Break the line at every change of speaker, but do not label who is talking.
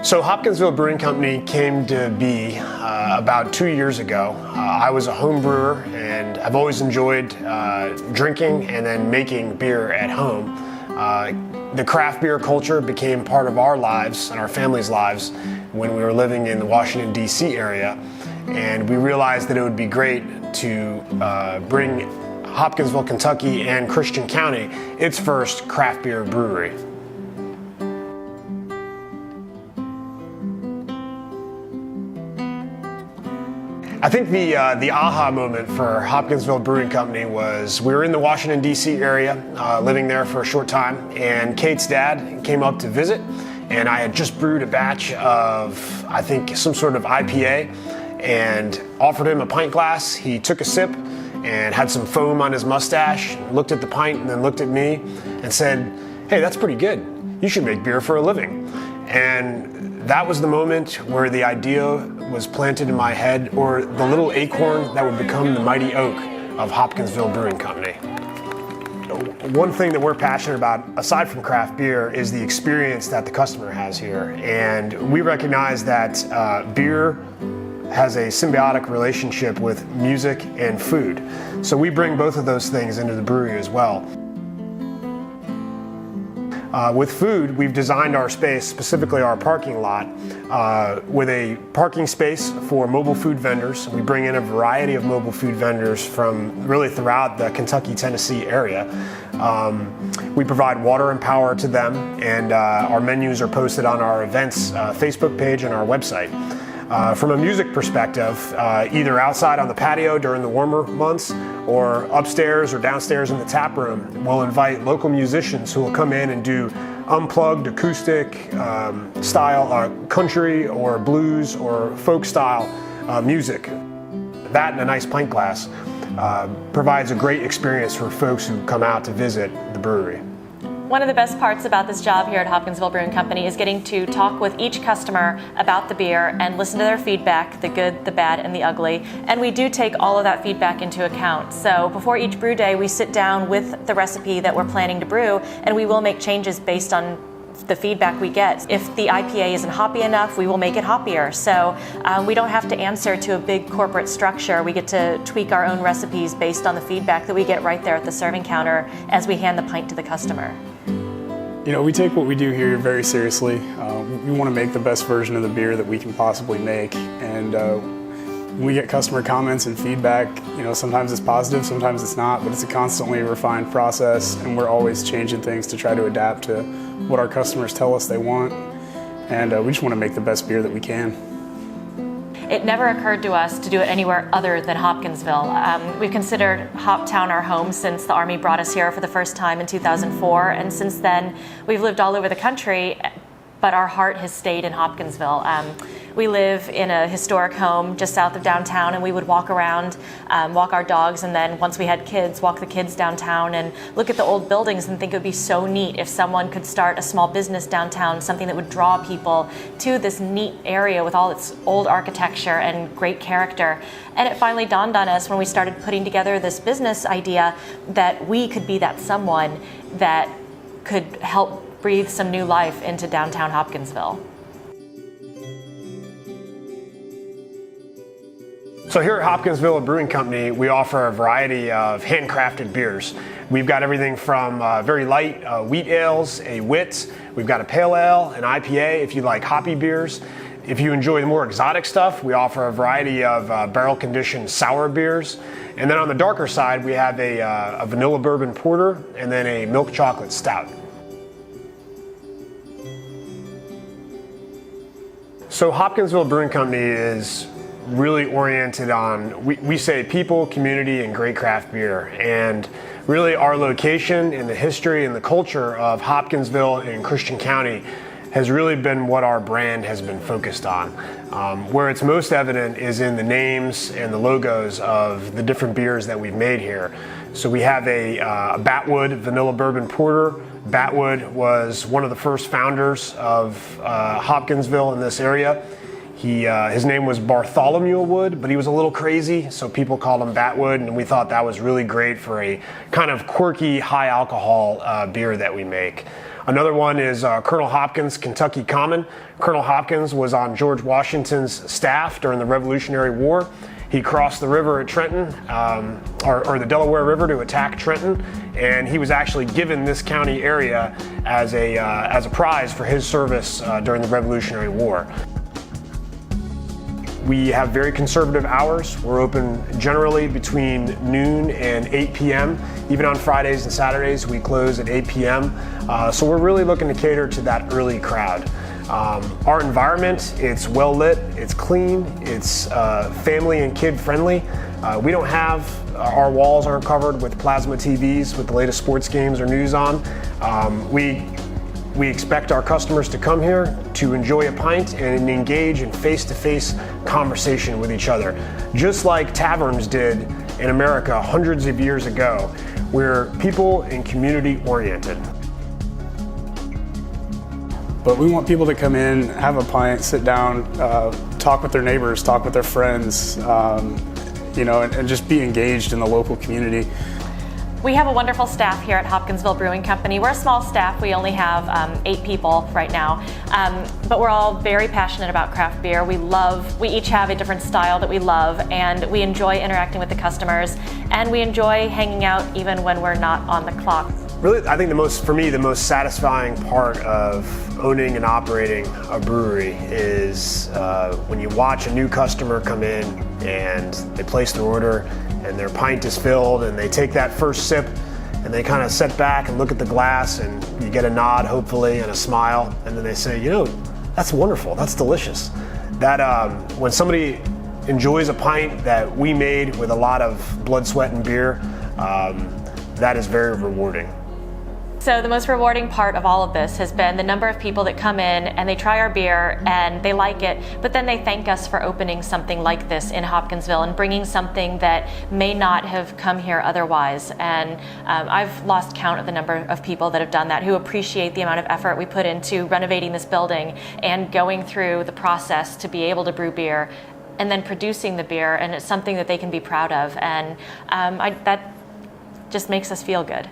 So Hopkinsville Brewing Company came to be about 2 years ago. I was a home brewer and I've always enjoyed drinking and then making beer at home. The craft beer culture became part of our lives and our family's lives when we were living in the Washington, D.C. area, and we realized that it would be great to bring Hopkinsville, Kentucky and Christian County its first craft beer brewery. I think the aha moment for Hopkinsville Brewing Company was we were in the Washington, D.C. area, living there for a short time, and Kate's dad came up to visit, and I had just brewed a batch of, I think, some sort of IPA, and offered him a pint glass. He took a sip and had some foam on his mustache, looked at the pint and then looked at me and said, "Hey, that's pretty good. You should make beer for a living." And that was the moment where the idea was planted in my head, or the little acorn that would become the mighty oak of Hopkinsville Brewing Company. One thing that we're passionate about, aside from craft beer, is the experience that the customer has here. And we recognize that beer has a symbiotic relationship with music and food. So we bring both of those things into the brewery as well. With food, we've designed our space, specifically our parking lot, with a parking space for mobile food vendors. We bring in a variety of mobile food vendors from really throughout the Kentucky, Tennessee area. We provide water and power to them, and our menus are posted on our events Facebook page and our website. From a music perspective, either outside on the patio during the warmer months or upstairs or downstairs in the tap room, we'll invite local musicians who will come in and do unplugged acoustic style country or blues or folk style music. That and a nice pint glass provides a great experience for folks who come out to visit the brewery.
One of the best parts about this job here at Hopkinsville Brewing Company is getting to talk with each customer about the beer and listen to their feedback, the good, the bad, and the ugly. And we do take all of that feedback into account. So before each brew day, we sit down with the recipe that we're planning to brew, and we will make changes based on the feedback we get. If the IPA isn't hoppy enough, we will make it hoppier. So we don't have to answer to a big corporate structure. We get to tweak our own recipes based on the feedback that we get right there at the serving counter as we hand the pint to the customer.
You know, we take what we do here very seriously. We want to make the best version of the beer that we can possibly make, and we get customer comments and feedback. You know, sometimes it's positive, sometimes it's not, but it's a constantly refined process, and we're always changing things to try to adapt to what our customers tell us they want, and we just want to make the best beer that we can.
It never occurred to us to do it anywhere other than Hopkinsville. We've considered Hoptown our home since the Army brought us here for the first time in 2004, and since then we've lived all over the country, but our heart has stayed in Hopkinsville. We live in a historic home just south of downtown, and we would walk around, walk our dogs, and then once we had kids, walk the kids downtown and look at the old buildings and think it would be so neat if someone could start a small business downtown, something that would draw people to this neat area with all its old architecture and great character. And it finally dawned on us when we started putting together this business idea that we could be that someone that could help breathe some new life into downtown Hopkinsville.
So here at Hopkinsville Brewing Company, we offer a variety of handcrafted beers. We've got everything from very light wheat ales, a wit, we've got a pale ale, an IPA if you like hoppy beers. If you enjoy the more exotic stuff, we offer a variety of barrel conditioned sour beers. And then on the darker side, we have a vanilla bourbon porter and then a milk chocolate stout. So Hopkinsville Brewing Company is really oriented on, we say people, community, and great craft beer. And really our location and the history and the culture of Hopkinsville and Christian County has really been what our brand has been focused on. Where it's most evident is in the names and the logos of the different beers that we've made here. So we have a Batwood Vanilla Bourbon Porter. Batwood was one of the first founders of Hopkinsville in this area. His name was Bartholomew Wood, but he was a little crazy, so people called him Batwood, and we thought that was really great for a kind of quirky, high alcohol beer that we make. Another one is Colonel Hopkins Kentucky Common. Colonel Hopkins was on George Washington's staff during the Revolutionary War. He crossed the river at Trenton, or the Delaware River, to attack Trenton, and he was actually given this county area as a prize for his service during the Revolutionary War. We have very conservative hours. We're open generally between noon and 8 p.m. Even on Fridays and Saturdays, we close at 8 p.m. So we're really looking to cater to that early crowd. Our environment, it's well lit, it's clean, it's family and kid friendly. We don't have, our walls aren't covered with plasma TVs with the latest sports games or news on. We expect our customers to come here to enjoy a pint and engage in face-to-face conversation with each other, just like taverns did in America hundreds of years ago. We're people and community oriented.
But we want people to come in, have a pint, sit down, talk with their neighbors, talk with their friends, and just be engaged in the local community.
We have a wonderful staff here at Hopkinsville Brewing Company. We're a small staff. We only have 8 people right now, but we're all very passionate about craft beer. We each have a different style that we love, and we enjoy interacting with the customers, and we enjoy hanging out even when we're not on the clock.
Really, I think for me, the most satisfying part of owning and operating a brewery is when you watch a new customer come in and they place their order and their pint is filled and they take that first sip and they kind of sit back and look at the glass and you get a nod, hopefully, and a smile, and then they say, that's wonderful, that's delicious. That when somebody enjoys a pint that we made with a lot of blood, sweat, and beer, that is very rewarding.
So the most rewarding part of all of this has been the number of people that come in and they try our beer and they like it, but then they thank us for opening something like this in Hopkinsville and bringing something that may not have come here otherwise. And I've lost count of the number of people that have done that, who appreciate the amount of effort we put into renovating this building and going through the process to be able to brew beer and then producing the beer, and it's something that they can be proud of. And that just makes us feel good.